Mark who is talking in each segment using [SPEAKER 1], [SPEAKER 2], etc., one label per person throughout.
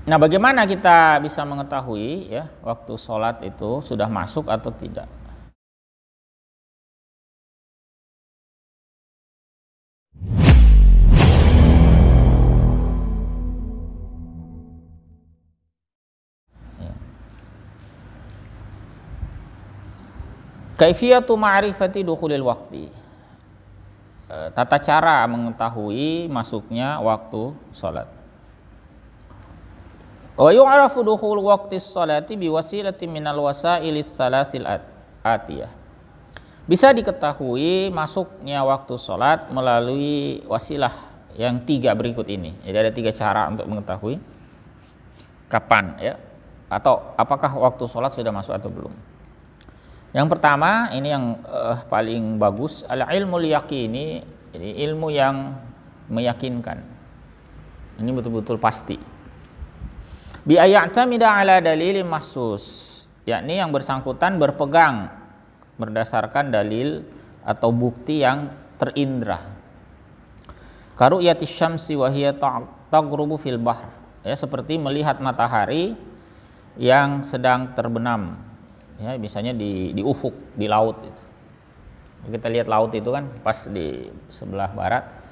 [SPEAKER 1] Nah, bagaimana kita bisa mengetahui ya waktu sholat itu sudah masuk atau tidak? Kaifiyatu ma'rifati dukhulil waqti. Tata cara mengetahui masuknya waktu sholat. Wa yu'rafu dukhul waqti sholati biwasilatin minal wasailis salasil atiyah. Bisa diketahui masuknya waktu sholat melalui wasilah yang 3 berikut ini. Jadi ada 3 cara untuk mengetahui kapan ya, atau apakah waktu sholat sudah masuk atau belum. Yang pertama, ini yang paling bagus, al-ilmul yaqini, ini ilmu yang meyakinkan. Ini betul-betul pasti. Bi ayyatamida ala dalilin mahsus, yakni yang bersangkutan berpegang berdasarkan dalil atau bukti yang terindra. Karu'yatis syamsi wa hiya taghrubu fil bahr, ya, seperti melihat matahari yang sedang terbenam, ya, misalnya di ufuk, di laut itu. Kita lihat laut itu kan pas di sebelah barat,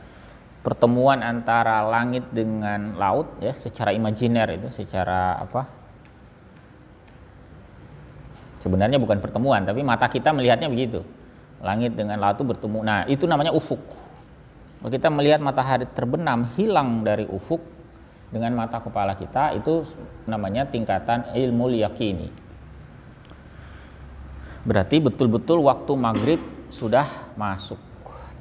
[SPEAKER 1] pertemuan antara langit dengan laut ya, secara imajiner itu, secara apa? Sebenarnya bukan pertemuan, tapi mata kita melihatnya begitu. Langit dengan laut itu bertemu. Nah, itu namanya ufuk. Kalau kita melihat matahari terbenam hilang dari ufuk dengan mata kepala kita, itu namanya tingkatan ilmu yaqini. Berarti betul-betul waktu maghrib sudah masuk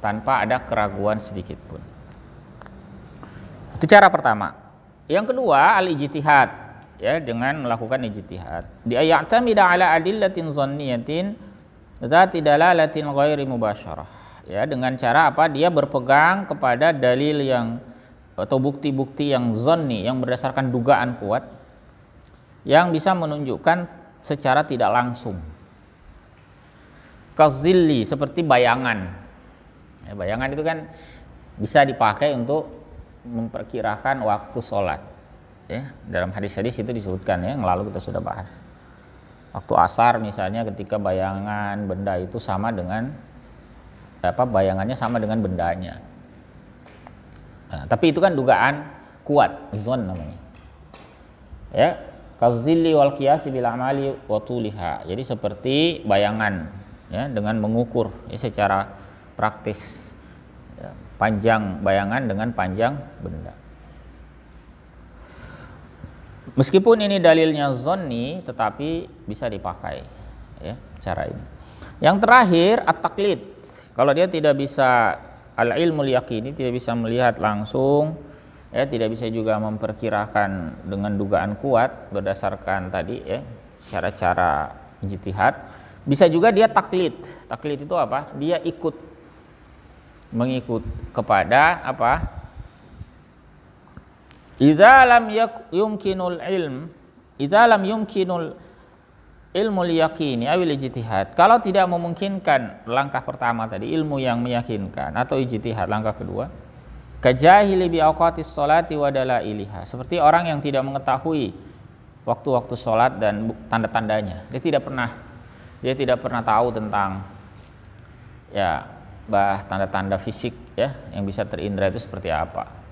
[SPEAKER 1] tanpa ada keraguan sedikit pun. Itu cara pertama. Yang kedua, al-ijtihad, ya, dengan melakukan ijtihad. Di ayatamida ala adillatin zanniyatin zati dalalatin ghairi mubasyarah. Ya, dengan cara apa? Dia berpegang kepada dalil yang atau bukti-bukti yang zanni, yang berdasarkan dugaan kuat, yang bisa menunjukkan secara tidak langsung. Kazilli, seperti bayangan. Ya, bayangan itu kan bisa dipakai untuk memperkirakan waktu sholat. Ya, dalam hadis-hadis itu disebutkan, ya, yang lalu kita sudah bahas. Waktu asar misalnya, ketika bayangan benda itu sama dengan bayangannya sama dengan bendanya. Nah, tapi itu kan dugaan kuat, zon namanya. Ya, kazilli wal qiyasi bil amali wa tuliha. Jadi seperti bayangan, ya, dengan mengukur, ya, secara praktis, ya, panjang bayangan dengan panjang benda. Meskipun ini dalilnya zonni, tetapi bisa dipakai, ya, cara ini. Yang terakhir, at-taqlid. Kalau dia tidak bisa al-ilmul yaqini, tidak bisa melihat langsung, ya, tidak bisa juga memperkirakan dengan dugaan kuat berdasarkan tadi, ya, cara-cara ijtihad. Bisa juga dia taklid. Taklid itu apa? Dia mengikut kepada apa? Idza lam yumkinul ilmul yaqini awil ijtihad. Kalau tidak memungkinkan langkah pertama tadi, ilmu yang meyakinkan, atau ijtihad langkah kedua, kajahili bi awqatis sholati wa dalailiha. Seperti orang yang tidak mengetahui waktu-waktu sholat dan tanda-tandanya. Dia tidak pernah tahu tentang, ya, tanda-tanda fisik, ya, yang bisa terindra itu seperti apa.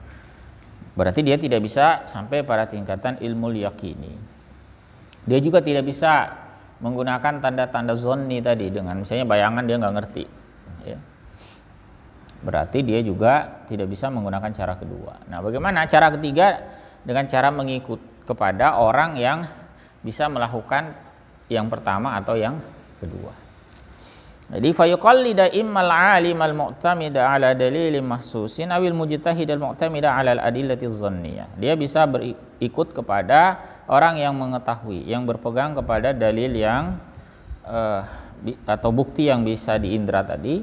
[SPEAKER 1] Berarti dia tidak bisa sampai pada tingkatan ilmu yaqini. Dia juga tidak bisa menggunakan tanda-tanda zonni tadi, dengan misalnya bayangan dia nggak ngerti, ya. Berarti dia juga tidak bisa menggunakan cara kedua. Nah, bagaimana cara ketiga? Dengan cara mengikut kepada orang yang bisa melakukan yang pertama atau yang kedua. Jadi fayuqallida immal alimal mu'tamida ala dalilin mahsusin awil mujtahidal mu'tamida ala al-adillati dhanniyah. Dia bisa berikut kepada orang yang mengetahui, yang berpegang kepada dalil yang atau bukti yang bisa diindra tadi,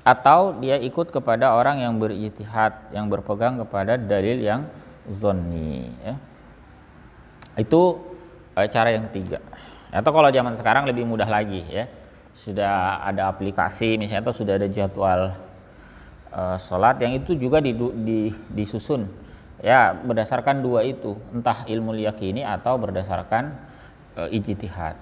[SPEAKER 1] atau dia ikut kepada orang yang berijtihad, yang berpegang kepada dalil yang zanni, ya. Itu cara yang ketiga. Atau kalau zaman sekarang lebih mudah lagi, ya. Sudah ada aplikasi misalnya, atau sudah ada jadwal sholat yang itu juga disusun, Ya, berdasarkan dua itu, entah ilmu yakini atau berdasarkan ijtihad.